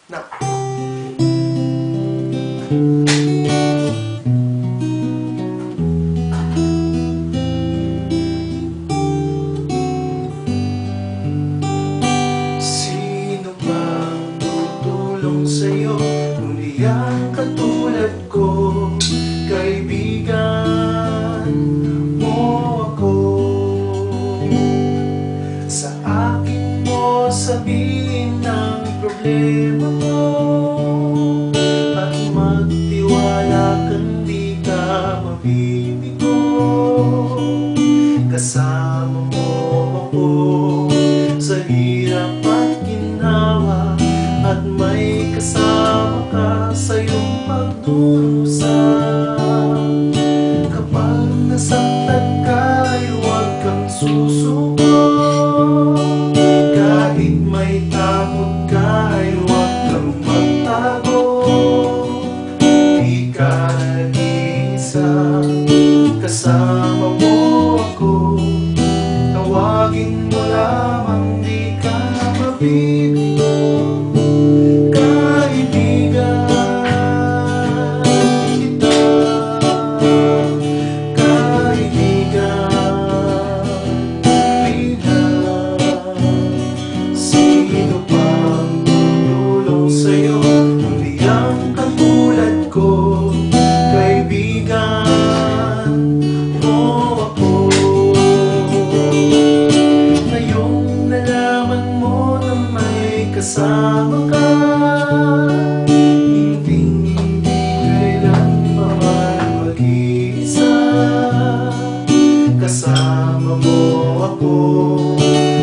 Na. Sino bang tutulong sa'yo? Ngunit ang katulad ko, kaibigan mo ako. Sa akin mo sabihin ang problema mo, at magtiwala kang di ka mabibigo. Kasama mo ako sa hirap at ginhawa, at may kasama ka sa iyong pagdurusa. Kapag nasaktan ka ay huwag kang susuko, kahit may takot ka ay huwag kang magtago. Di ka nag-iisa, kasama mo ako. Tawagin mo lamang, di ka mabibigo. Kaibigan kita, kaibigan, kaibigan. Sino pang tutulong sa'yo? Hindi ang katulad ko, kaibigan mo ako. Ngayong nalaman mo na may kasama ka, hindi kailanman mag-iisa. Kasama mo ako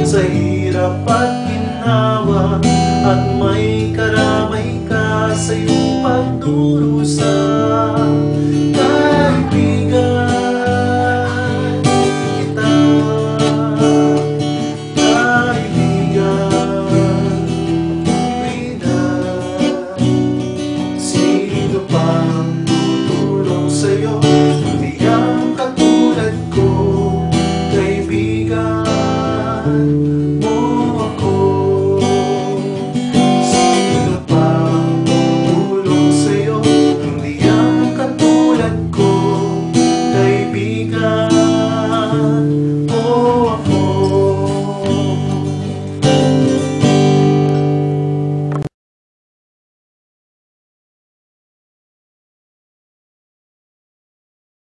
sa hirap at ginhawa, at may karamay ka sa iyong pagdurusa.